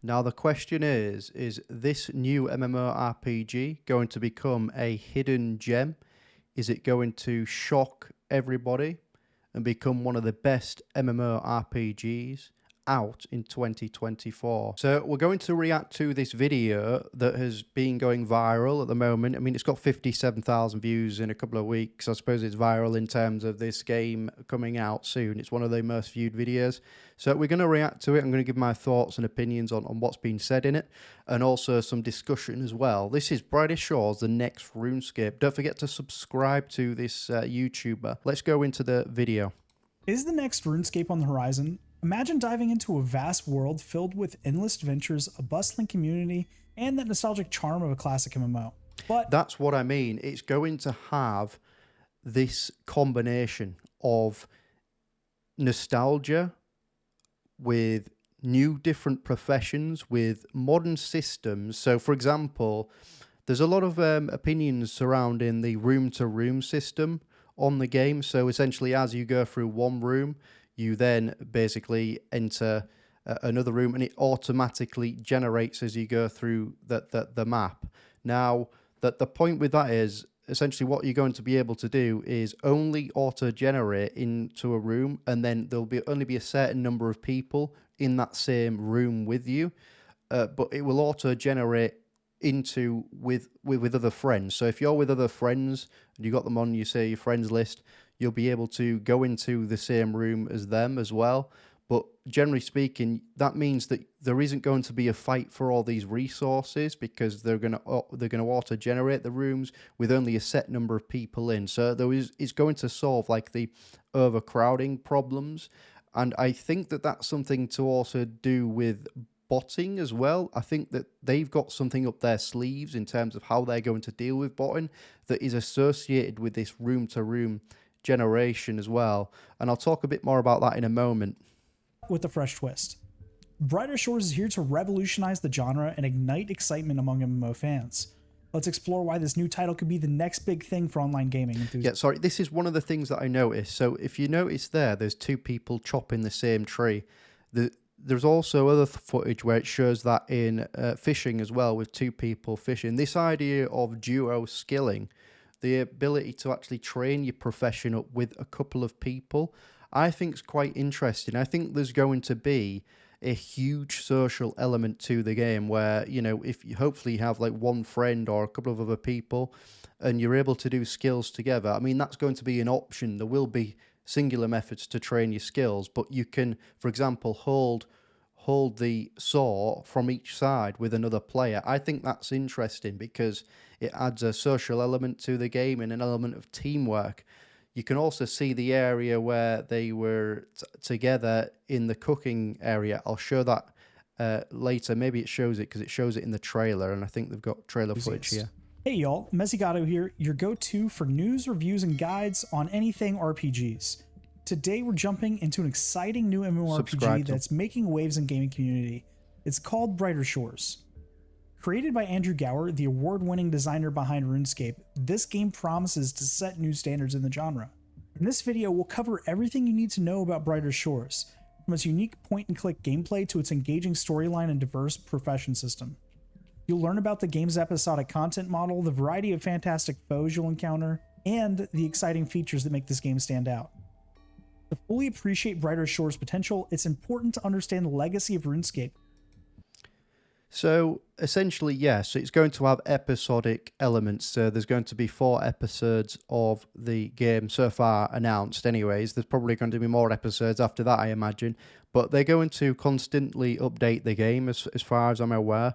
Now the question is this new MMORPG going to become a hidden gem? Is it going to shock everybody and become one of the best MMORPGs out in 2024? So we're going to react to this video that has been going viral at the moment. I mean, it's got 57,000 views in a couple of weeks. I suppose it's viral in terms of this game coming out soon. It's one of the most viewed videos. So we're going to react to it. I'm going to give my thoughts and opinions on what's been said in it, and also some discussion as well. This is Brighter Shores, the next RuneScape. Don't forget to subscribe to this YouTuber. Let's go into the video. Is the next RuneScape on the horizon? Imagine diving into a vast world filled with endless adventures, a bustling community, and that nostalgic charm of a classic MMO. But that's what I mean. It's going to have this combination of nostalgia with new different professions, with modern systems. So, for example, there's a lot of opinions surrounding the room-to-room system on the game. So essentially, as you go through one room, you then basically enter another room, and it automatically generates as you go through the map. Now, the point with that is essentially what you're going to be able to do is only auto-generate into a room, and then there'll be only be a certain number of people in that same room with you, but it will auto-generate into with other friends. So if you're with other friends and you got them on, you say your friends list, you'll be able to go into the same room as them as well. But generally speaking, that means that there isn't going to be a fight for all these resources, because they're going to auto generate the rooms with only a set number of people in. So it's going to solve like the overcrowding problems, and I think that that's something to also do with botting as well. I think that they've got something up their sleeves in terms of how they're going to deal with botting that is associated with this room-to-room generation as well. And I'll talk a bit more about that in a moment. with a fresh twist. Brighter Shores is here to revolutionize the genre and ignite excitement among MMO fans. Let's explore why this new title could be the next big thing for online gaming enthusiasts. Yeah, sorry, this is one of the things that I noticed. So if you notice there's two people chopping the same tree. There's also other footage where it shows that in fishing as well, with two people fishing. This idea of duo skilling, the ability to actually train your profession up with a couple of people, I think is quite interesting. I think there's going to be a huge social element to the game where, you know, if you hopefully have like one friend or a couple of other people and you're able to do skills together, I mean, that's going to be an option. There will be singular methods to train your skills, but you can, for example, hold the saw from each side with another player. I think that's interesting because it adds a social element to the game and an element of teamwork. You can also see the area where they were together in the cooking area. I'll show that later. Maybe it shows it because it shows it in the trailer, and I think they've got trailer footage here. Hey y'all, Mezzigato here, your go-to for news, reviews, and guides on anything RPGs. Today we're jumping into an exciting new MMORPG that's making waves in gaming community. It's called Brighter Shores. Created by Andrew Gower, the award-winning designer behind RuneScape, this game promises to set new standards in the genre. In this video, we'll cover everything you need to know about Brighter Shores, from its unique point-and-click gameplay to its engaging storyline and diverse profession system. You'll learn about the game's episodic content model, the variety of fantastic foes you'll encounter, and the exciting features that make this game stand out. To fully appreciate Brighter Shores' potential, it's important to understand the legacy of RuneScape. So essentially, yes, it's going to have episodic elements. So there's going to be 4 episodes of the game so far announced anyways. There's probably going to be more episodes after that, I imagine. But they're going to constantly update the game as far as I'm aware.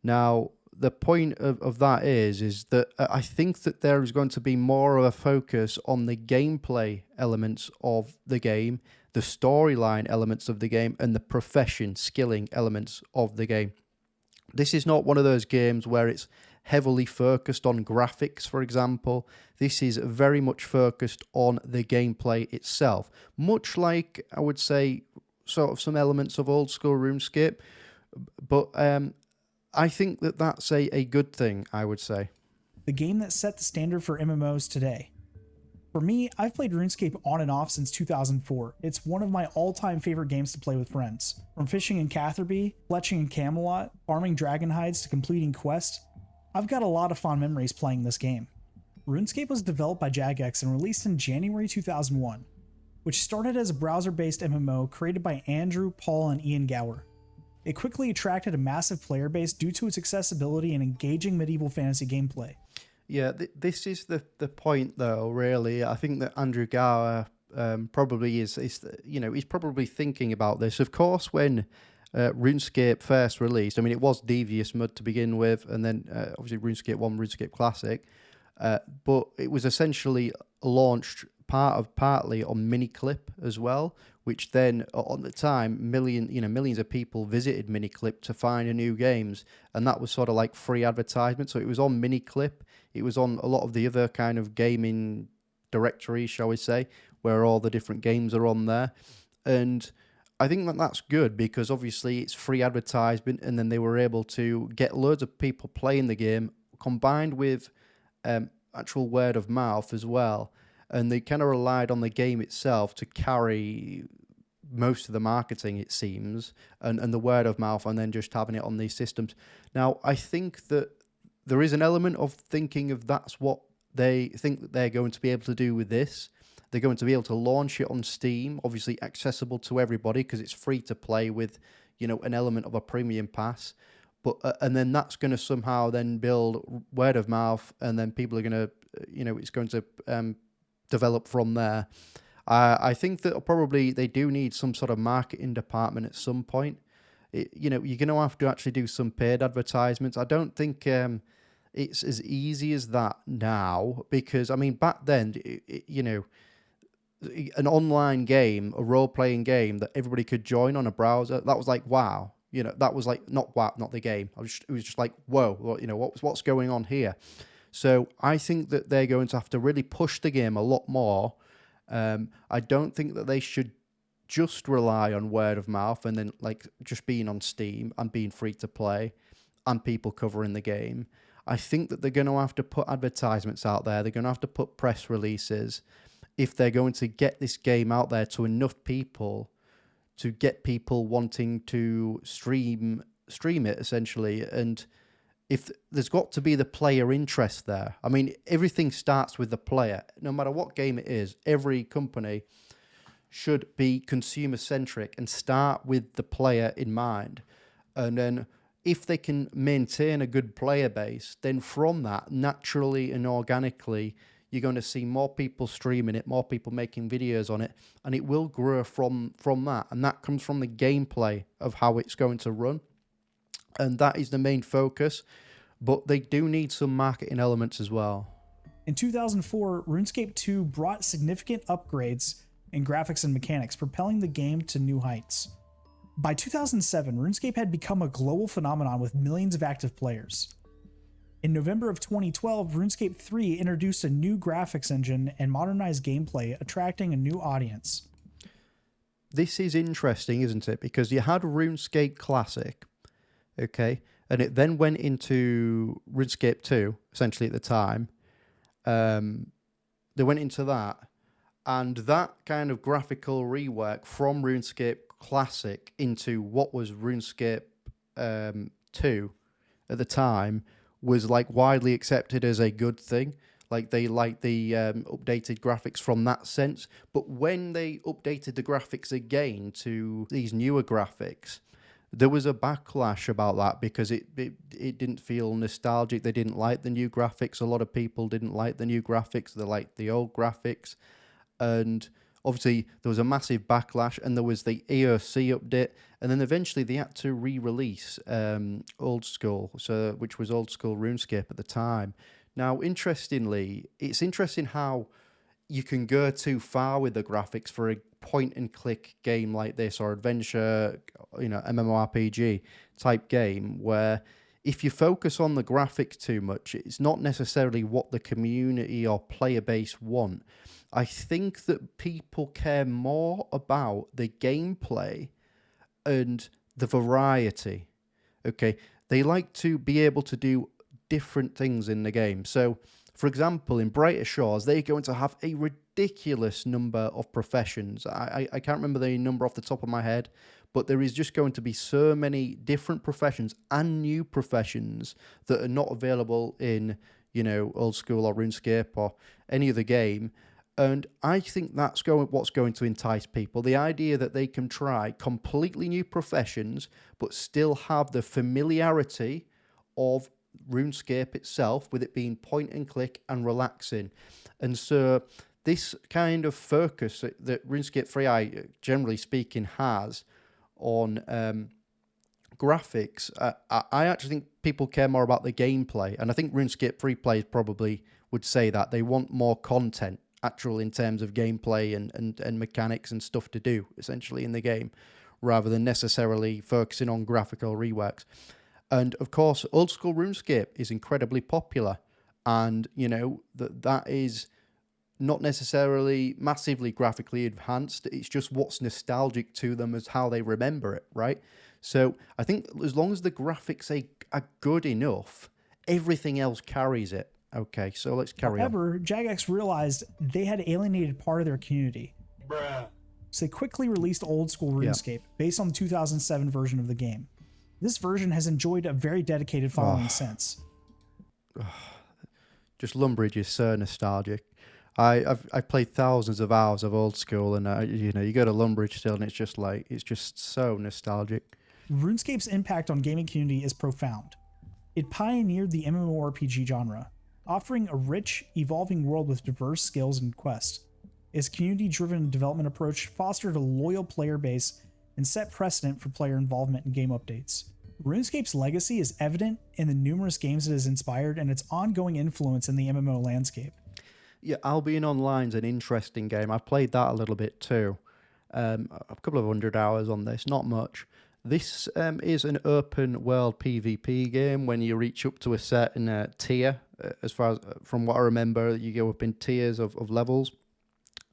Now, the point of that is that I think that there is going to be more of a focus on the gameplay elements of the game, the storyline elements of the game, and the profession skilling elements of the game. This is not one of those games where it's heavily focused on graphics, for example. This is very much focused on the gameplay itself, much like, I would say, sort of some elements of old school RuneScape, but I think that that's a good thing, I would say. The game that set the standard for MMOs today. For me, I've played RuneScape on and off since 2004. It's one of my all-time favorite games to play with friends. From fishing in Catherby, fletching in Camelot, farming dragon hides to completing quests, I've got a lot of fond memories playing this game. RuneScape was developed by Jagex and released in January 2001, which started as a browser-based MMO created by Andrew, Paul, and Ian Gower. It quickly attracted a massive player base due to its accessibility and engaging medieval fantasy gameplay. Yeah, this is the point, though, really. I think that Andrew Gower probably is he's probably thinking about this. Of course, when RuneScape first released, I mean, it was Devious Mud to begin with, and then obviously RuneScape 1, RuneScape Classic, but it was essentially launched partly on Miniclip as well, which then at the time millions of people visited Miniclip to find new games, and that was sort of like free advertisement. So it was on Miniclip, it was on a lot of the other kind of gaming directories, shall we say, where all the different games are on there. And I think that that's good because obviously it's free advertisement, and then they were able to get loads of people playing the game combined with actual word of mouth as well. And they kind of relied on the game itself to carry most of the marketing, it seems, and the word of mouth, and then just having it on these systems. Now, I think that there is an element of thinking of that's what they think that they're going to be able to do with this. They're going to be able to launch it on Steam, obviously accessible to everybody because it's free to play with, an element of a premium pass. But and then that's going to somehow then build word of mouth, and then people are going to, it's going to develop from there. I think that probably they do need some sort of marketing department at some point. You're going to have to actually do some paid advertisements. I don't think it's as easy as that now because, I mean, back then, an online game, a role-playing game that everybody could join on a browser, that was like, wow. That was like, not wow, not the game. It was just like, whoa, what's going on here? So I think that they're going to have to really push the game a lot more. I don't think that they should just rely on word of mouth and then like just being on Steam and being free to play and people covering the game. I think that they're going to have to put advertisements out there. They're going to have to put press releases if they're going to get this game out there to enough people to get people wanting to stream it essentially. And if there's got to be the player interest there. I mean, everything starts with the player. No matter what game it is, every company should be consumer-centric and start with the player in mind. And then if they can maintain a good player base, then from that, naturally and organically, you're going to see more people streaming it, more people making videos on it, and it will grow from that. And that comes from the gameplay of how it's going to run. And that is the main focus, but they do need some marketing elements as well. In 2004, RuneScape 2 brought significant upgrades in graphics and mechanics, propelling the game to new heights. By 2007, RuneScape had become a global phenomenon with millions of active players. In November of 2012, RuneScape 3 introduced a new graphics engine and modernized gameplay, attracting a new audience. This is interesting, isn't it? Because you had RuneScape Classic, okay, and it then went into RuneScape 2, essentially at the time. They went into that, and that kind of graphical rework from RuneScape Classic into what was RuneScape 2 at the time was like widely accepted as a good thing. Like they liked the updated graphics from that sense. But when they updated the graphics again to these newer graphics, there was a backlash about that because it didn't feel nostalgic. They didn't like the new graphics. A lot of people didn't like the new graphics. They liked the old graphics. And obviously there was a massive backlash, and there was the EOC update, and then eventually they had to re-release Old School, which was Old School RuneScape at the time. Now, interestingly, it's interesting how you can go too far with the graphics for a point-and-click game like this, or adventure, MMORPG type game, where if you focus on the graphics too much, it's not necessarily what the community or player base want. I think that people care more about the gameplay and the variety. Okay, they like to be able to do different things in the game. So, For example, in Brighter Shores, they're going to have a ridiculous number of professions. I can't remember the number off the top of my head, but there is just going to be so many different professions and new professions that are not available in, Old School or RuneScape or any other game. And I think that's what's going to entice people. The idea that they can try completely new professions, but still have the familiarity of RuneScape itself, with it being point and click and relaxing. And so this kind of focus that RuneScape 3i, generally speaking, has on graphics, I actually think people care more about the gameplay. And I think RuneScape 3 players probably would say that they want more content, actual, in terms of gameplay and mechanics and stuff to do, essentially, in the game, rather than necessarily focusing on graphical reworks. And of course, old school RuneScape is incredibly popular, and that is not necessarily massively graphically enhanced. It's just what's nostalgic to them as how they remember it, right? So I think as long as the graphics are good enough, everything else carries it. Okay, so let's carry on. However, Jagex realized they had alienated part of their community. Bruh. So they quickly released old school RuneScape based on the 2007 version of the game. This version has enjoyed a very dedicated following since. Just Lumbridge is so nostalgic. I've played thousands of hours of old school, and you go to Lumbridge still, and it's just so nostalgic. RuneScape's impact on gaming community is profound. It pioneered the MMORPG genre, offering a rich, evolving world with diverse skills and quests. Its community-driven development approach fostered a loyal player base and set precedent for player involvement in game updates. RuneScape's legacy is evident in the numerous games it has inspired and its ongoing influence in the MMO landscape. Yeah, Albion Online's an interesting game. I've played that a little bit too. A couple of 100 hours on this, not much. This is an open world PvP game. When you reach up to a certain tier, as far as from what I remember, you go up in tiers of levels.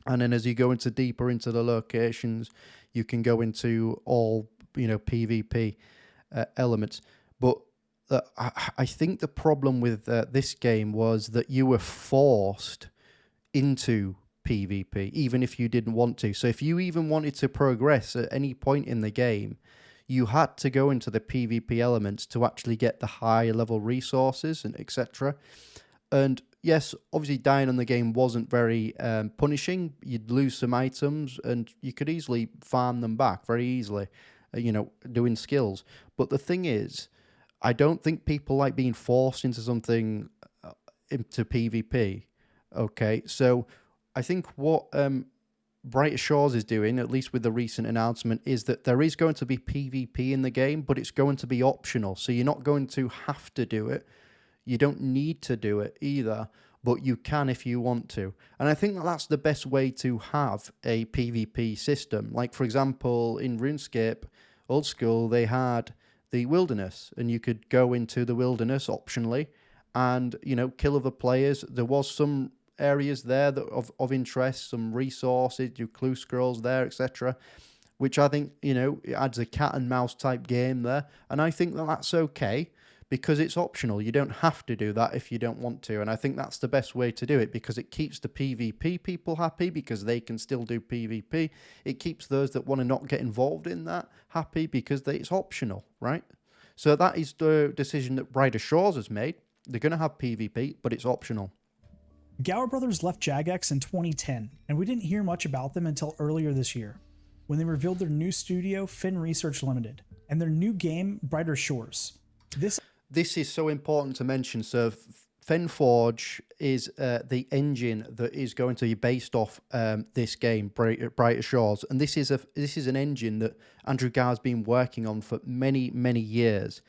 And then as you go deeper into the locations, you can go into all, PvP elements. But I think the problem with this game was that you were forced into PvP, even if you didn't want to. So if you even wanted to progress at any point in the game, you had to go into the PvP elements to actually get the higher level resources and etc. And yes, obviously dying on the game wasn't very punishing. You'd lose some items and you could easily farm them back very easily, doing skills. But the thing is, I don't think people like being forced into something, into PvP. Okay, so I think what Brighter Shores is doing, at least with the recent announcement, is that there is going to be PvP in the game, but it's going to be optional. So you're not going to have to do it. You don't need to do it either, but you can if you want to. And I think that's the best way to have a PvP system. Like, for example, in RuneScape Old School, they had the wilderness, and you could go into the wilderness optionally and, kill other players. There was some areas there that of interest, some resources, do clue scrolls there, etc., which I think, it adds a cat and mouse type game there. And I think that that's okay because it's optional. You don't have to do that if you don't want to. And I think that's the best way to do it because it keeps the PvP people happy because they can still do PvP. It keeps those that want to not get involved in that happy because it's optional, right? So that is the decision that Brighter Shores has made. They're going to have PvP, but it's optional. Gower Brothers left Jagex in 2010, and we didn't hear much about them until earlier this year, when they revealed their new studio, Finn Research Limited, and their new game, Brighter Shores. This is so important to mention. So FenForge is the engine that is going to be based off this game, Brighter Shores, and this is an engine that Andrew Gower's been working on for many, many years.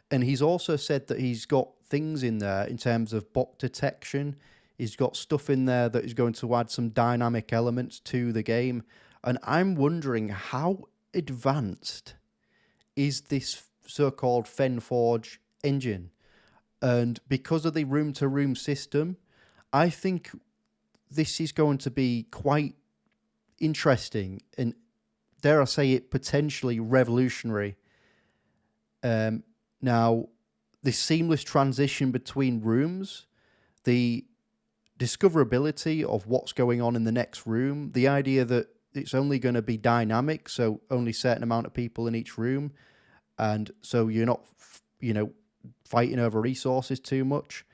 And he's also said that he's got things in there in terms of bot detection. He's got stuff in there that is going to add some dynamic elements to the game. And I'm wondering how advanced is this so-called FenForge engine? And because of the room-to-room system, I think this is going to be quite interesting and, dare I say it, potentially revolutionary. Now, the seamless transition between rooms, the discoverability of what's going on in the next room, the idea that it's only going to be dynamic, so only certain amount of people in each room, and so you're not, fighting over resources too much.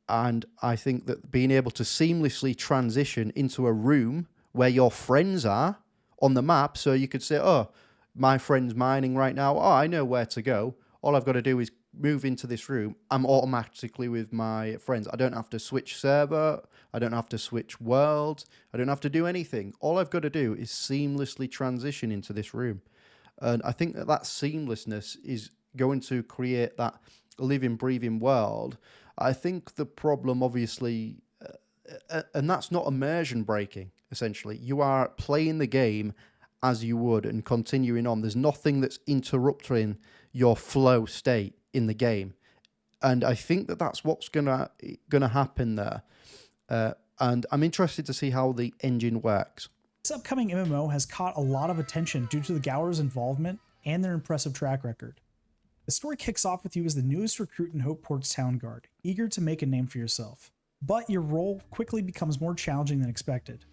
And I think that being able to seamlessly transition into a room where your friends are on the map, so you could say, oh, my friend's mining right now. Oh, I know where to go. All I've got to do is move into this room. I'm automatically with my friends. I don't have to switch server. I don't have to switch world. I don't have to do anything. All I've got to do is seamlessly transition into this room. And I think that seamlessness is going to create that living, breathing world. I think the problem, obviously, and that's not immersion breaking, essentially. You are playing the game as you would and continuing on. There's nothing that's interrupting your flow state in the game. And I think that that's what's gonna happen there. And I'm interested to see how the engine works. This upcoming MMO has caught a lot of attention due to the Gower's involvement and their impressive track record. The story kicks off with you as the newest recruit in Hopeport's town guard, eager to make a name for yourself. But your role quickly becomes more challenging than expected.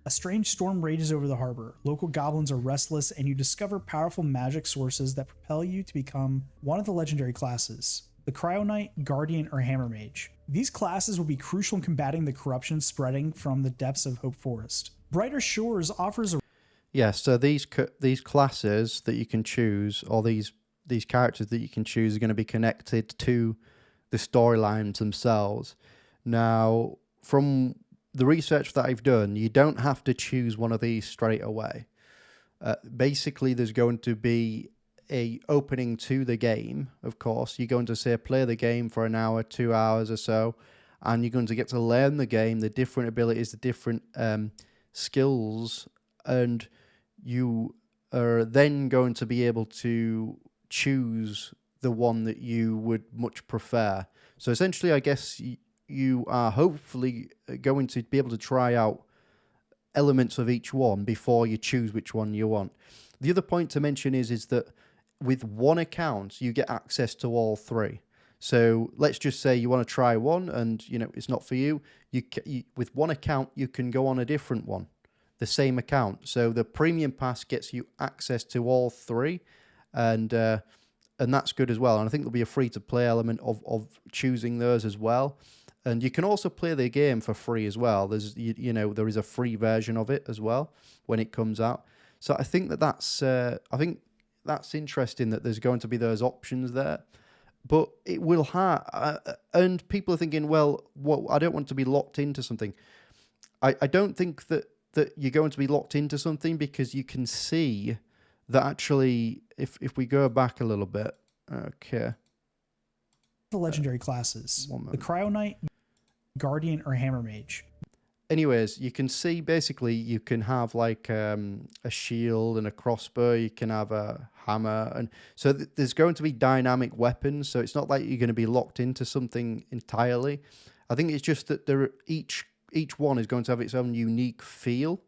A strange storm rages over the harbor, local goblins are restless, and you discover powerful magic sources that propel you to become one of the legendary classes, the Cryoknight, Guardian, or Hammermage. These classes will be crucial in combating the corruption spreading from the depths of Hopeforest. Brighter Shores offers a... Yeah, so these classes that you can choose, or these characters that you can choose, are going to be connected to the storylines themselves. Now, from the research that I've done, you don't have to choose one of these straight away. Basically, there's going to be a opening to the game, of course. You're going to, say, play the game for an hour, 2 hours or so, and you're going to get to learn the game, the different abilities, the different skills, and you are then going to be able to choose the one that you would much prefer. So essentially, I guess you are hopefully going to be able to try out elements of each one before you choose which one you want. The other point to mention is that with one account, you get access to all three. So let's just say you want to try one and it's not for you. You with one account, you can go on a different one, the same account. So the premium pass gets you access to all three, and that's good as well. And I think there'll be a free-to-play element of choosing those as well. And you can also play the game for free as well. There's there is a free version of it as well when it comes out. So I think that's interesting that there's going to be those options there. But it will and people are thinking, well, I don't want to be locked into something. I don't think that you're going to be locked into something, because you can see that actually, if we go back a little bit, okay. The legendary classes, the Cryoknight, Guardian, or Hammermage. Anyways, you can see basically you can have like a shield and a crossbow. You can have a hammer, and so there's going to be dynamic weapons. So it's not like you're going to be locked into something entirely. I think it's just that each one is going to have its own unique feel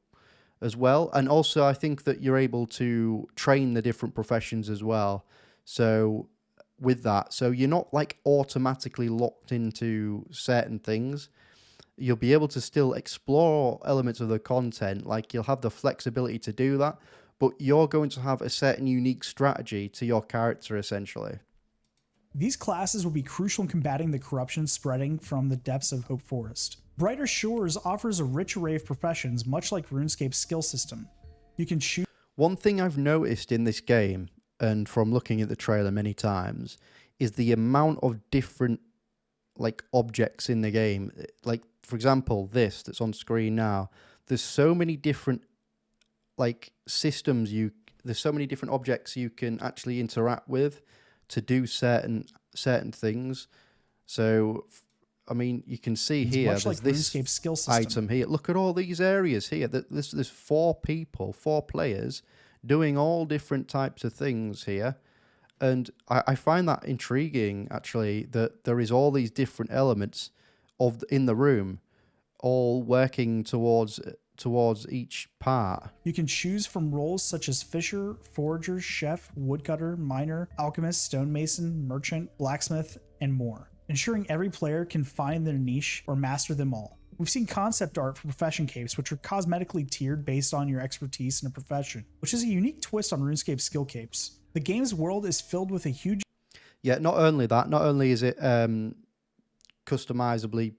as well, and also I think that you're able to train the different professions as well. So with that, so you're not like automatically locked into certain things. You'll be able to still explore elements of the content, like you'll have the flexibility to do that, but you're going to have a certain unique strategy to your character, essentially. These classes will be crucial in combating the corruption spreading from the depths of Hopeforest. Brighter Shores offers a rich array of professions, much like RuneScape's skill system. You can choose... One thing I've noticed in this game, and from looking at the trailer many times, is the amount of different objects in the game. Like, for example, that's on screen now. There's so many different systems. There's so many different objects you can actually interact with to do certain things. So, I mean, you can see here, much there's like this RuneScape's skill system. Item here. Look at all these areas here. There's 4 players doing all different types of things here. And I find that intriguing, actually, that there is all these different elements in the room, all working towards each part. You can choose from roles such as fisher, forager, chef, woodcutter, miner, alchemist, stonemason, merchant, blacksmith, and more, ensuring every player can find their niche or master them all. We've seen concept art for profession capes, which are cosmetically tiered based on your expertise in a profession, which is a unique twist on RuneScape skill capes. The game's world is filled with a huge... Yeah, not only is it customizably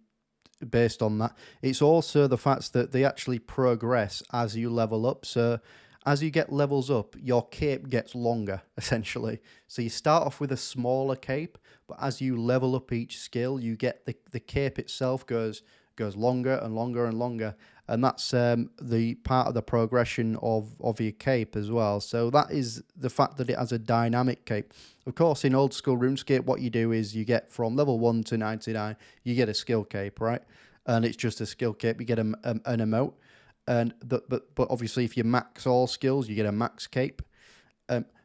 based on that, it's also the fact that they actually progress as you level up. So as you get levels up, your cape gets longer, essentially. So you start off with a smaller cape, but as you level up each skill, you get the cape itself goes longer and longer and longer. And that's the part of the progression of your cape as well. So that is the fact that it has a dynamic cape. Of course, in old school RuneScape, what you do is you get from level 1 to 99, you get a skill cape, right? And it's just a skill cape. You get an emote. And but obviously, if you max all skills, you get a max cape.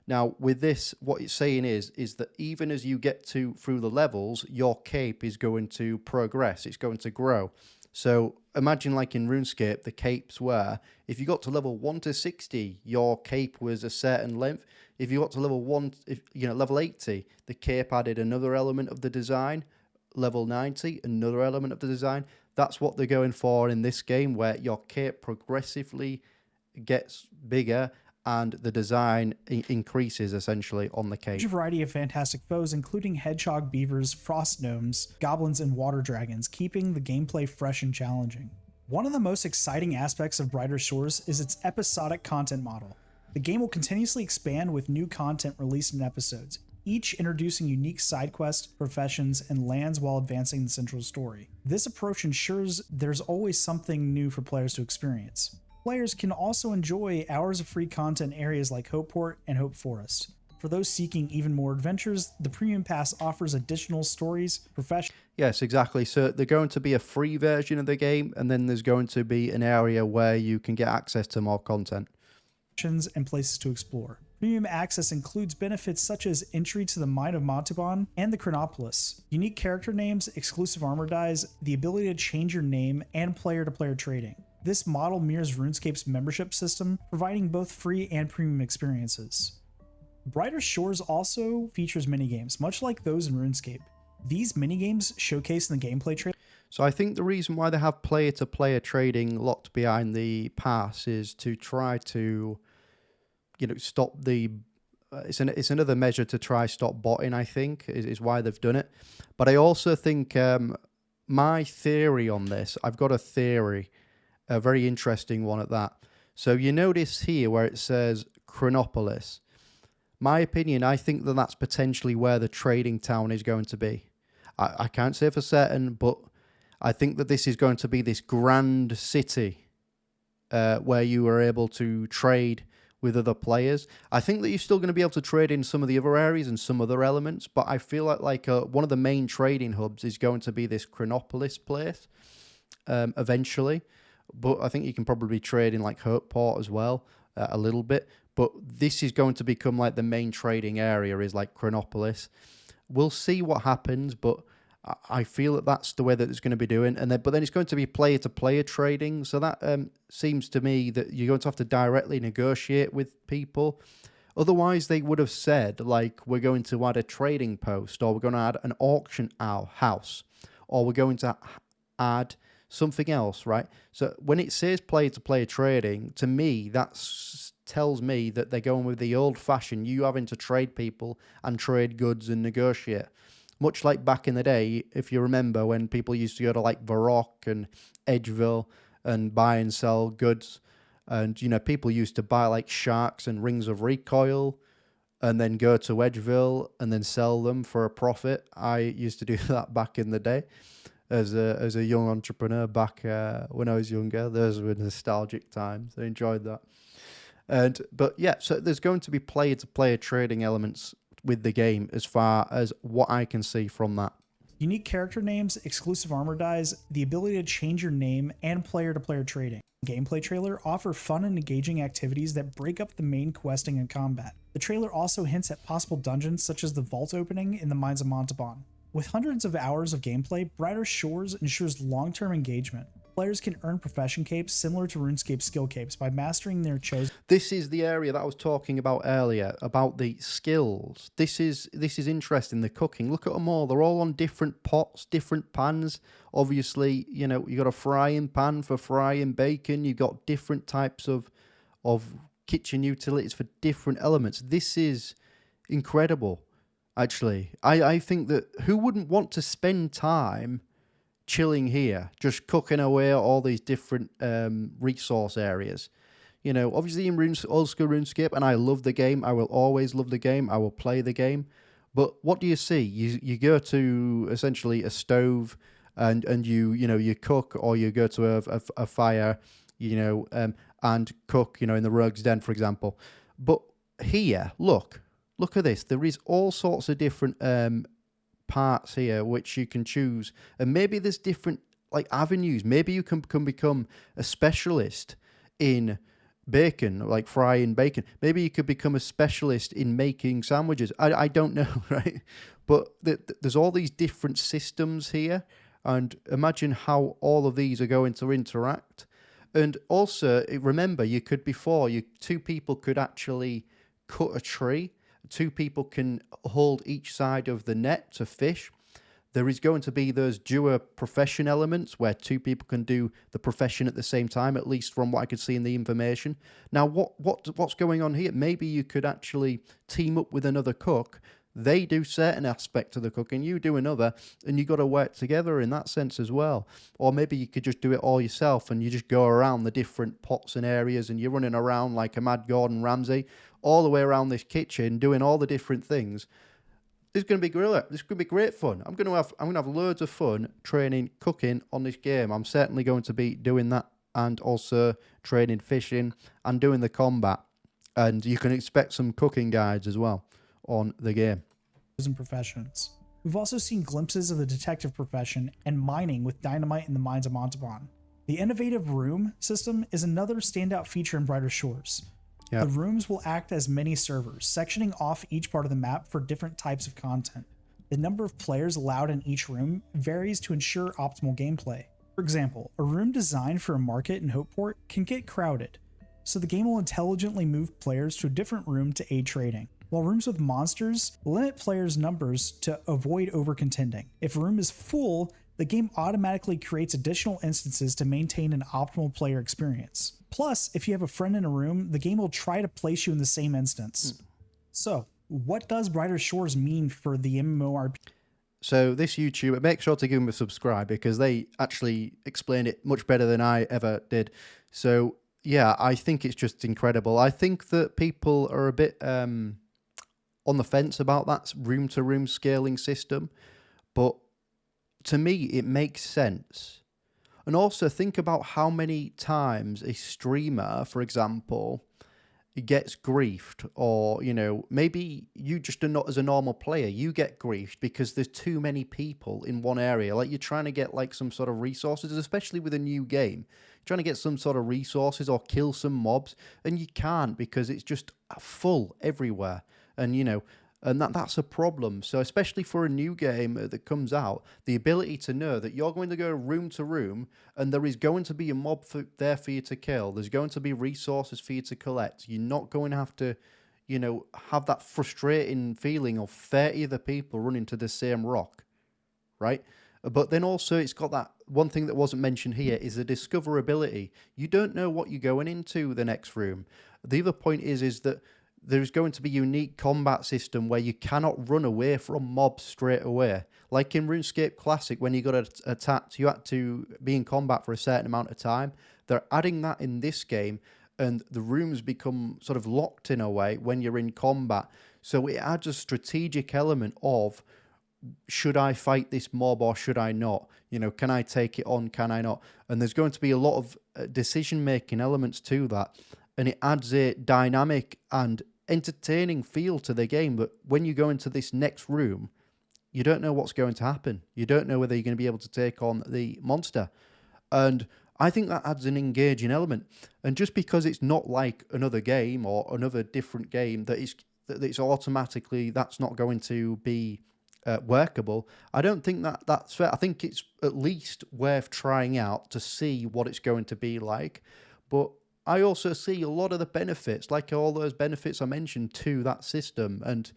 Now, with this, what it's saying is that even as you get through the levels, your cape is going to progress. It's going to grow. So imagine like in RuneScape, the capes were, if you got to level 1 to 60, your cape was a certain length. If you got to level 80, the cape added another element of the design. Level 90, another element of the design. That's what they're going for in this game, where your cape progressively gets bigger and the design increases essentially on the cape. A variety of fantastic foes, including hedgehog, beavers, frost gnomes, goblins, and water dragons, keeping the gameplay fresh and challenging. One of the most exciting aspects of Brighter Shores is its episodic content model. The game will continuously expand with new content released in episodes, each introducing unique side quests, professions, and lands while advancing the central story. This approach ensures there's always something new for players to experience. Players can also enjoy hours of free content in areas like Hopeport and Hopeforest. For those seeking even more adventures, the Premium Pass offers additional stories, professions... Yes, exactly. So there's going to be a free version of the game, and then there's going to be an area where you can get access to more content. ...and places to explore. Premium access includes benefits such as entry to the Mine of Montauban and the Chronopolis, unique character names, exclusive armor dyes, the ability to change your name, and player-to-player trading. This model mirrors RuneScape's membership system, providing both free and premium experiences. Brighter Shores also features minigames, much like those in RuneScape. These minigames showcased in the gameplay trailer. So I think the reason why they have player-to-player trading locked behind the pass is to try to, stop the... It's another measure to try stop botting, I think, is why they've done it. But I also think my theory on this, I've got a theory, a very interesting one at that. So you notice here where it says Chronopolis. My opinion, I think that that's potentially where the trading town is going to be. I can't say for certain, but I think that this is going to be this grand city where you are able to trade with other players. I think that you're still going to be able to trade in some of the other areas and some other elements, but I feel like one of the main trading hubs is going to be this Chronopolis place eventually. But I think you can probably trade in like Hopeport as well, a little bit. But this is going to become like the main trading area is like Chronopolis. We'll see what happens, but I feel that that's the way that it's going to be doing. But then it's going to be player-to-player trading. So that seems to me that you're going to have to directly negotiate with people. Otherwise, they would have said, like, we're going to add a trading post, or we're going to add an auction house, or we're going to add something else, right? So when it says player-to-player trading, to me, that tells me that they're going with the old-fashioned, you having to trade people and trade goods and negotiate. Much like back in the day, if you remember, when people used to go to like Varrock and Edgeville and buy and sell goods, and people used to buy like sharks and rings of recoil and then go to Edgeville and then sell them for a profit. I used to do that back in the day as a young entrepreneur back when I was younger. Those were nostalgic times. I enjoyed that. But yeah, so there's going to be player-to-player trading elements with the game as far as what I can see from that. Unique character names, exclusive armor dyes, the ability to change your name, and player-to-player trading. Gameplay trailer offer fun and engaging activities that break up the main questing and combat. The trailer also hints at possible dungeons such as the vault opening in the Mines of Montauban. With hundreds of hours of gameplay, Brighter Shores ensures long-term engagement. Players can earn profession capes similar to RuneScape skill capes by mastering their chosen. This is the area that I was talking about earlier, about the skills. This is interesting, the cooking. Look at them all. They're all on different pots, different pans. Obviously, you know, you got a frying pan for frying bacon. You've got different types of kitchen utilities for different elements. This is incredible, actually. I think that who wouldn't want to spend time chilling here, just cooking away at all these different resource areas? You know, obviously in old school RuneScape, and I love the game. I will always love the game. I will play the game. But what do you see? You go to essentially a stove, and you cook, or you go to a fire, and cook, in the rogue's den, for example. But here, look at this. There is all sorts of different parts here which you can choose, and maybe there's different avenues. Maybe you can become a specialist in bacon, like frying bacon. Maybe you could become a specialist in making sandwiches. I don't know, right? But there's all these different systems here, and imagine how all of these are going to interact. And also, remember, two people could actually cut a tree. Two people can hold each side of the net to fish. There is going to be those dual profession elements where two people can do the profession at the same time, at least from what I could see in the information. Now, what's going on here? Maybe you could actually team up with another cook. They do certain aspect of the cooking, you do another, and you got to work together in that sense as well. Or maybe you could just do it all yourself, and you just go around the different pots and areas, and you're running around like a mad Gordon Ramsay, all the way around this kitchen, doing all the different things. This is going to be great. This is going to be great fun. I'm going to have loads of fun training cooking on this game. I'm certainly going to be doing that, and also training fishing and doing the combat. And you can expect some cooking guides as well on the game. And professions. We've also seen glimpses of the detective profession and mining with dynamite in the mines of Montauban. The innovative room system is another standout feature in Brighter Shores. Yep. The rooms will act as mini servers, sectioning off each part of the map for different types of content. The number of players allowed in each room varies to ensure optimal gameplay. For example, a room designed for a market in Hopeport can get crowded, so the game will intelligently move players to a different room to aid trading. While rooms with monsters limit players' numbers to avoid over-contending. If a room is full, the game automatically creates additional instances to maintain an optimal player experience. Plus, if you have a friend in a room, the game will try to place you in the same instance. So, what does Brighter Shores mean for the MMORPG? So this YouTuber, make sure to give them a subscribe, because they actually explain it much better than I ever did. So, yeah, I think it's just incredible. I think that people are a bit on the fence about that room-to-room scaling system, but to me, it makes sense. And also think about how many times a streamer, for example, gets griefed, or, maybe you just are not, as a normal player, you get griefed because there's too many people in one area. Like, you're trying to get some sort of resources, especially with a new game. You're trying to get some sort of resources or kill some mobs, and you can't because it's just full everywhere. And, and that's a problem. So especially for a new game that comes out, the ability to know that you're going to go room to room and there is going to be a mob there for you to kill. There's going to be resources for you to collect. You're not going to have to, have that frustrating feeling of 30 other people running to the same rock, right? But then also it's got that one thing that wasn't mentioned here is the discoverability. You don't know what you're going into the next room. The other point is that there's going to be a unique combat system where you cannot run away from mobs straight away. Like in RuneScape Classic, when you got attacked, you had to be in combat for a certain amount of time. They're adding that in this game, and the rooms become sort of locked in a way when you're in combat. So it adds a strategic element of, should I fight this mob or should I not? Can I take it on? Can I not? And there's going to be a lot of decision-making elements to that. And it adds a dynamic and entertaining feel to the game. But when you go into this next room, you don't know what's going to happen. You don't know whether you're going to be able to take on the monster. And I think that adds an engaging element. And just because it's not like another game or another different game, that it's automatically, that's not going to be workable, I don't think that that's fair. I think it's at least worth trying out to see what it's going to be like. But I also see a lot of the benefits, like all those benefits I mentioned to that system. And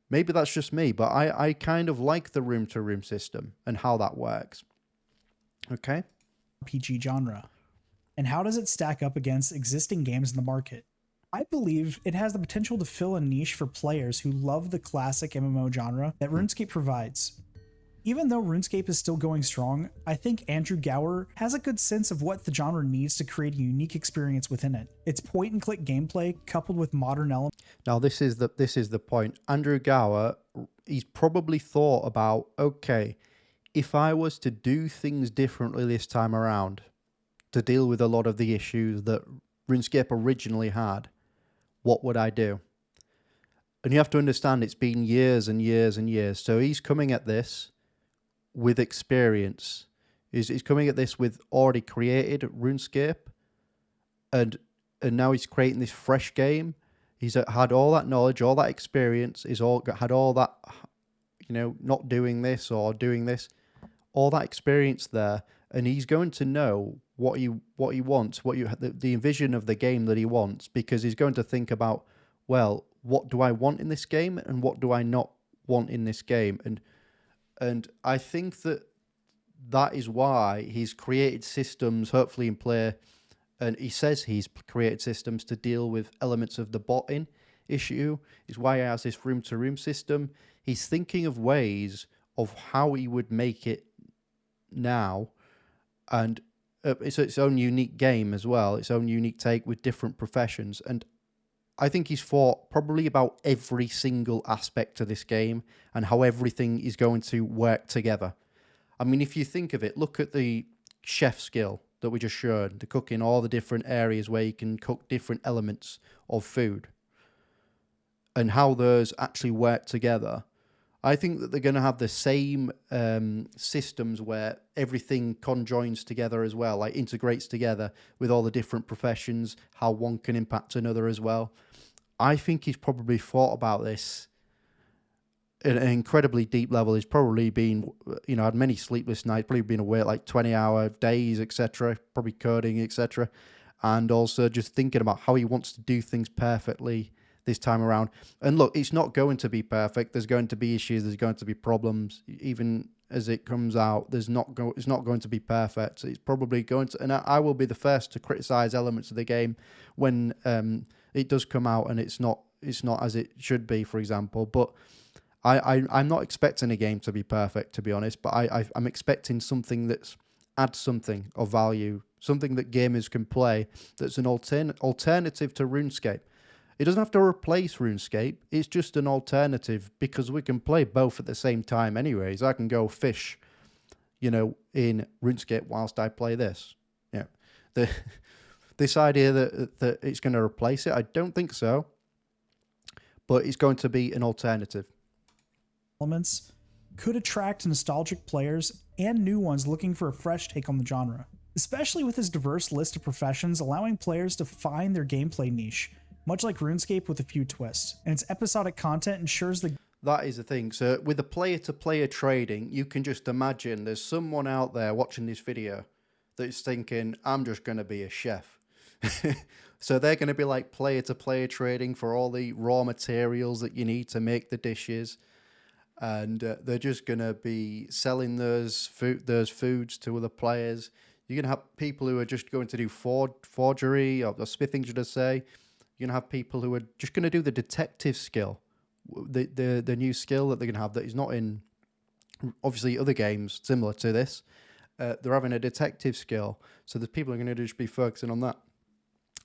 maybe that's just me, but I kind of like the room-to-room system and how that works. Okay. RPG genre. And how does it stack up against existing games in the market? I believe it has the potential to fill a niche for players who love the classic MMO genre that RuneScape provides. Even though RuneScape is still going strong, I think Andrew Gower has a good sense of what the genre needs to create a unique experience within it. Its point-and-click gameplay coupled with modern elements. Now this is the point. Andrew Gower, he's probably thought about, okay, if I was to do things differently this time around to deal with a lot of the issues that RuneScape originally had, what would I do? And you have to understand it's been years and years and years. So he's coming at this with experience. He's coming at this with already created RuneScape, and now he's creating this fresh game. He's had all that knowledge, all that experience. Had all that, not doing this or doing this, all that experience there, and he's going to know what he wants, the vision of the game that he wants, because he's going to think about, well, what do I want in this game and what do I not want in this game, and I think that is why he's created systems, hopefully in play, and he says he's created systems to deal with elements of the botting issue. Is why he has this room-to-room system. He's thinking of ways of how he would make it now, and it's its own unique game as well, its own unique take with different professions. And I think he's thought probably about every single aspect of this game and how everything is going to work together. I mean, if you think of it, look at the chef skill that we just showed, the cooking, all the different areas where you can cook different elements of food and how those actually work together. I think that they're going to have the same systems where everything conjoins together as well, like integrates together with all the different professions, how one can impact another as well. I think he's probably thought about this at an incredibly deep level. He's probably been, had many sleepless nights, probably been awake like 20-hour days, etc., probably coding, etc., and also just thinking about how he wants to do things perfectly this time around. And look, it's not going to be perfect. There's going to be issues. There's going to be problems. Even as it comes out, it's not going to be perfect. It's probably going to, and I will be the first to criticize elements of the game when it does come out and it's not as it should be, for example. But I'm not expecting a game to be perfect, to be honest. But I'm expecting something that's adds something of value, something that gamers can play that's an alternative to RuneScape. It doesn't have to replace RuneScape. It's just an alternative because we can play both at the same time anyways. I can go fish, in RuneScape whilst I play this. Yeah. This idea that it's going to replace it, I don't think so. But it's going to be an alternative. Elements could attract nostalgic players and new ones looking for a fresh take on the genre, especially with its diverse list of professions allowing players to find their gameplay niche, much like RuneScape with a few twists, and its episodic content ensures the... That is the thing. So with the player-to-player trading, you can just imagine there's someone out there watching this video that's thinking, I'm just going to be a chef. So they're going to be like player-to-player trading for all the raw materials that you need to make the dishes. And they're just going to be selling those foods to other players. You're going to have people who are just going to do forgery or smithing, should I say. You're going to have people who are just going to do the detective skill, the new skill that they're going to have that is not in, obviously, other games similar to this. They're having a detective skill, so the people are going to just be focusing on that.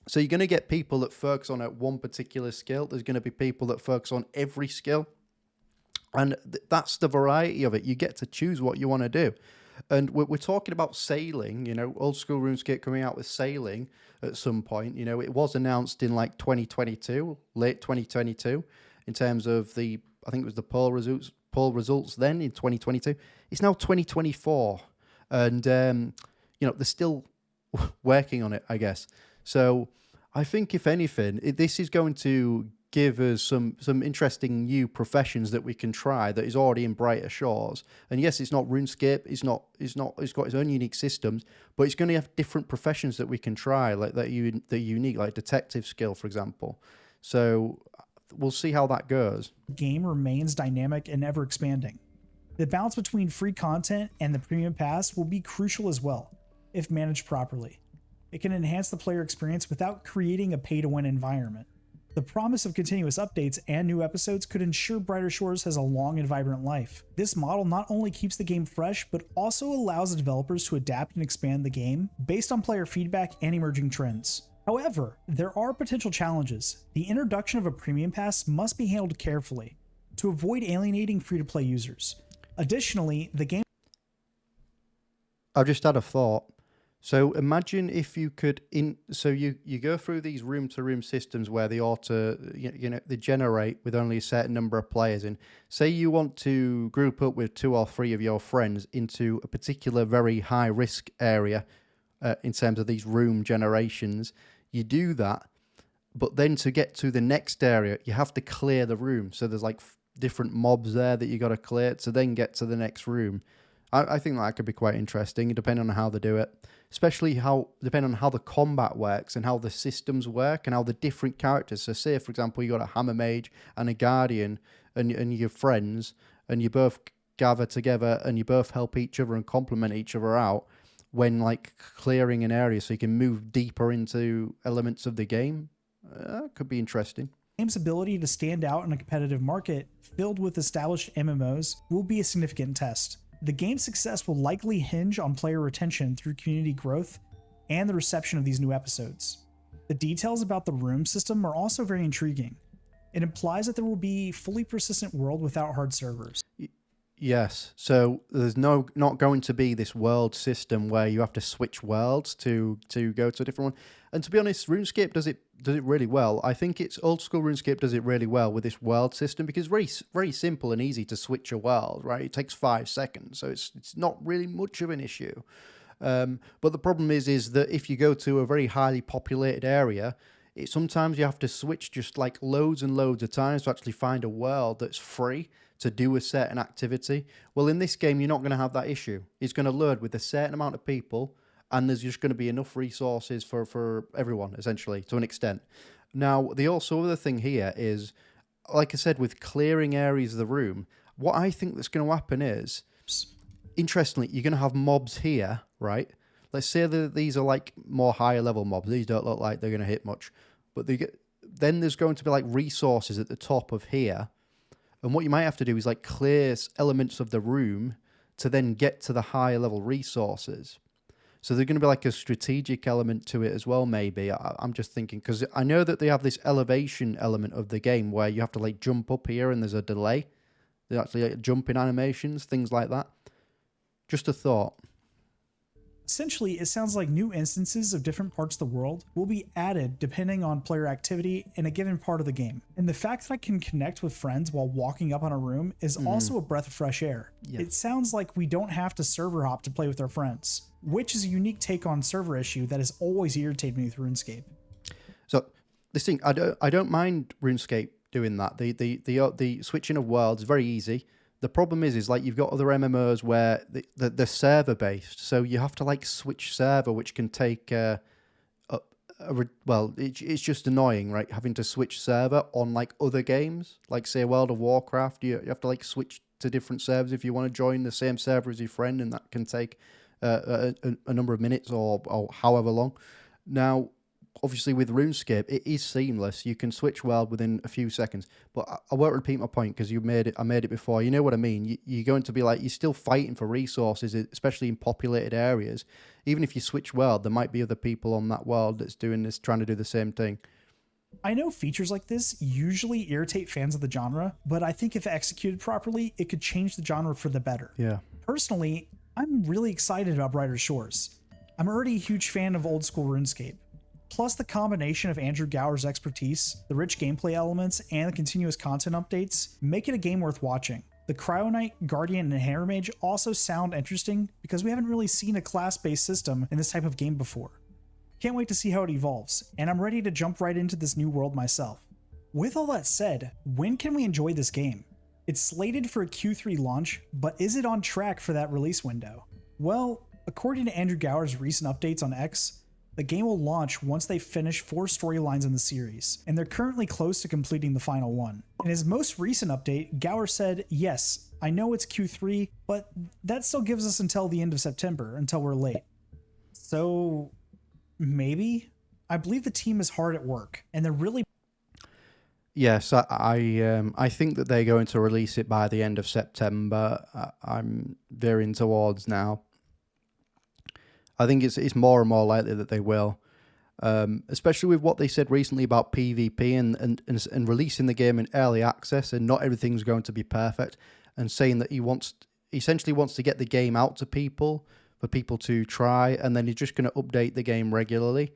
So you're going to get people that focus on one particular skill. There's going to be people that focus on every skill. And that's the variety of it. You get to choose what you want to do. And we're talking about sailing, old school RuneScape coming out with sailing at some point. It was announced in like 2022, late 2022, in terms of I think it was the poll results then in 2022. It's now 2024. And, they're still working on it, I guess. So I think if anything, this is going to give us some interesting new professions that we can try that is already in Brighter Shores. And yes, it's not RuneScape, it's got its own unique systems, but it's going to have different professions that we can try, like that unique, like detective skill, for example. So we'll see how that goes. The game remains dynamic and ever expanding. The balance between free content and the premium pass will be crucial as well, if managed properly. It can enhance the player experience without creating a pay-to-win environment. The promise of continuous updates and new episodes could ensure Brighter Shores has a long and vibrant life. This model not only keeps the game fresh, but also allows the developers to adapt and expand the game based on player feedback and emerging trends. However, there are potential challenges. The introduction of a premium pass must be handled carefully to avoid alienating free-to-play users. Additionally, the game... I've just had a thought. So imagine if you could, so you go through these room-to-room systems where they they generate with only a certain number of players. And say you want to group up with 2 or 3 of your friends into a particular very high-risk area in terms of these room generations. You do that, but then to get to the next area, you have to clear the room. So there's like different mobs there that you got to clear to then get to the next room. I think that could be quite interesting, depending on how they do it. Especially depending on how the combat works and how the systems work and how the different characters. So say, for example, you got a Hammermage and a Guardian and your friends, and you both gather together and you both help each other and complement each other out when like clearing an area so you can move deeper into elements of the game. Could be interesting. The game's ability to stand out in a competitive market filled with established MMOs will be a significant test. The game's success will likely hinge on player retention through community growth and the reception of these new episodes. The details about the room system are also very intriguing. It implies that there will be a fully persistent world without hard servers. Yes, so there's not going to be this world system where you have to switch worlds to go to a different one. And to be honest, RuneScape does it really well. I think it's old school RuneScape does it really well with this world system because it's very simple and easy to switch a world, right? It takes 5 seconds, so it's not really much of an issue. But the problem is that if you go to a very highly populated area, sometimes you have to switch just like loads and loads of times to actually find a world that's free to do a certain activity. Well, in this game, you're not going to have that issue. It's going to load with a certain amount of people, and there's just going to be enough resources for everyone, essentially, to an extent. Now, the also other thing here is, like I said, with clearing areas of the room, what I think that's going to happen is, interestingly, you're going to have mobs here, right? Let's say that these are like more higher level mobs. These don't look like they're going to hit much. But then there's going to be like resources at the top of here. And what you might have to do is like clear elements of the room to then get to the higher level resources. So there's going to be like a strategic element to it as well, maybe. I'm just thinking, because I know that they have this elevation element of the game where you have to like jump up here and there's a delay. They actually like jumping animations, things like that. Just a thought. Essentially, it sounds like new instances of different parts of the world will be added depending on player activity in a given part of the game. And the fact that I can connect with friends while walking up on a room is also a breath of fresh air. Yeah. It sounds like we don't have to server hop to play with our friends, which is a unique take on server issue that has always irritated me with RuneScape. So this thing, I don't mind RuneScape doing that. The switching of worlds is very easy. The problem is like you've got other MMOs where they're server based, so you have to like switch server, which can take it's just annoying, right? Having to switch server on like other games, like say World of Warcraft, you have to like switch to different servers if you want to join the same server as your friend, and that can take a number of minutes or however long. Now, obviously with RuneScape, it is seamless. You can switch world within a few seconds. But I won't repeat my point because I made it before. You know what I mean? You're going to be like, you're still fighting for resources, especially in populated areas. Even if you switch world, there might be other people on that world that's doing this, trying to do the same thing. I know features like this usually irritate fans of the genre, but I think if executed properly, it could change the genre for the better. Yeah. Personally, I'm really excited about Brighter Shores. I'm already a huge fan of old school RuneScape. Plus the combination of Andrew Gower's expertise, the rich gameplay elements, and the continuous content updates make it a game worth watching. The Cryoknight, Guardian, and Hammermage also sound interesting because we haven't really seen a class-based system in this type of game before. Can't wait to see how it evolves, and I'm ready to jump right into this new world myself. With all that said, when can we enjoy this game? It's slated for a Q3 launch, but is it on track for that release window? Well, according to Andrew Gower's recent updates on X, the game will launch once they finish 4 storylines in the series, and they're currently close to completing the final one. In his most recent update, Gower said, yes, I know it's Q3, but that still gives us until the end of September, until we're late. So, maybe? I believe the team is hard at work, and they're really... Yes, I think that they're going to release it by the end of September. I'm veering towards now. I think it's more and more likely that they will, especially with what they said recently about PvP and releasing the game in early access, and not everything's going to be perfect, and saying that he essentially wants to get the game out to people for people to try, and then he's just going to update the game regularly.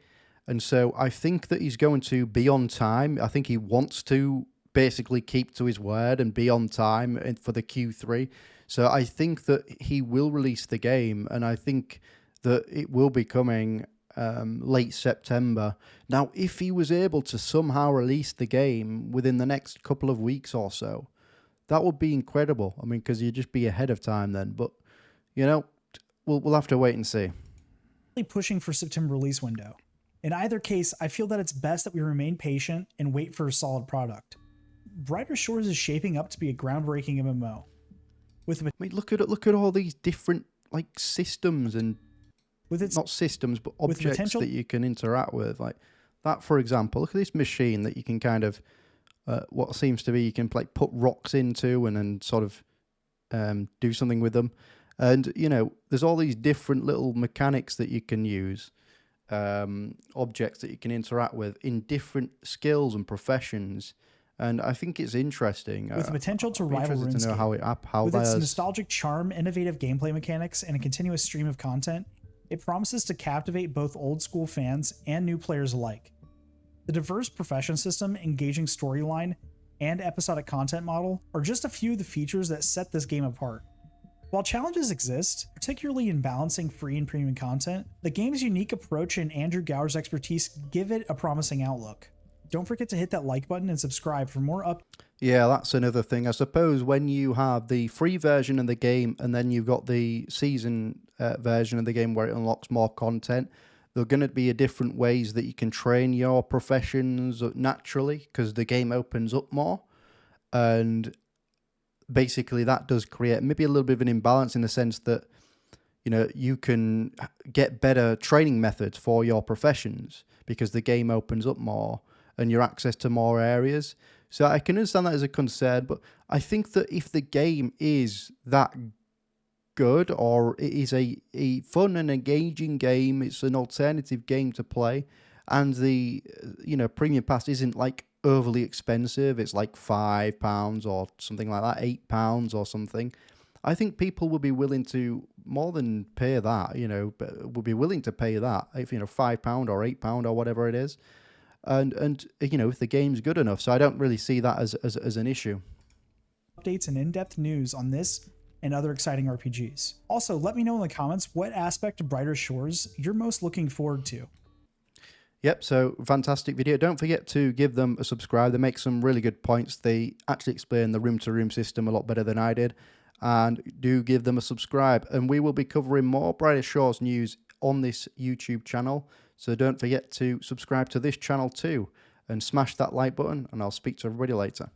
And so I think that he's going to be on time. I think he wants to basically keep to his word and be on time for the Q3. So I think that he will release the game, and I think that it will be coming late September. Now, if he was able to somehow release the game within the next couple of weeks or so, that would be incredible. I mean, because you'd just be ahead of time then. But, you know, we'll have to wait and see. Pushing for September release window. In either case, I feel that it's best that we remain patient and wait for a solid product. Brighter Shores is shaping up to be a groundbreaking MMO. Look at all these different systems and not systems but objects that you can interact with. Like that, for example. Look at this machine that you can kind of what seems to be you can put rocks into and then sort of do something with them. And there's all these different little mechanics that you can use. Objects that you can interact with in different skills and professions, and I think it's interesting. With the potential to rival RuneScape, to know how with its nostalgic charm, innovative gameplay mechanics, and a continuous stream of content, it promises to captivate both old school fans and new players alike. The diverse profession system, engaging storyline, and episodic content model are just a few of the features that set this game apart. While challenges exist, particularly in balancing free and premium content, the game's unique approach and Andrew Gower's expertise give it a promising outlook. Don't forget to hit that like button and subscribe for more Yeah, that's another thing. I suppose when you have the free version of the game and then you've got the season version of the game where it unlocks more content, there are going to be different ways that you can train your professions naturally because the game opens up more. And basically that does create maybe a little bit of an imbalance in the sense that you can get better training methods for your professions because the game opens up more and your access to more areas. So I can understand that as a concern, but I think that if the game is that good, or it is a fun and engaging game, it's an alternative game to play, and the premium pass isn't overly expensive, it's £5 or something like that, £8 or something, I think people will be willing to more than pay that, will be willing to pay that, if £5 or £8 or whatever it is, and if the game's good enough. So I don't really see that as an issue. Updates and in-depth news on this and other exciting RPGs. Also, let me know in the comments what aspect of Brighter Shores you're most looking forward to. Yep, so fantastic video. Don't forget to give them a subscribe. They make some really good points. They actually explain the room-to-room system a lot better than I did. And do give them a subscribe. And we will be covering more Brighter Shores news on this YouTube channel. So don't forget to subscribe to this channel too. And smash that like button. And I'll speak to everybody later.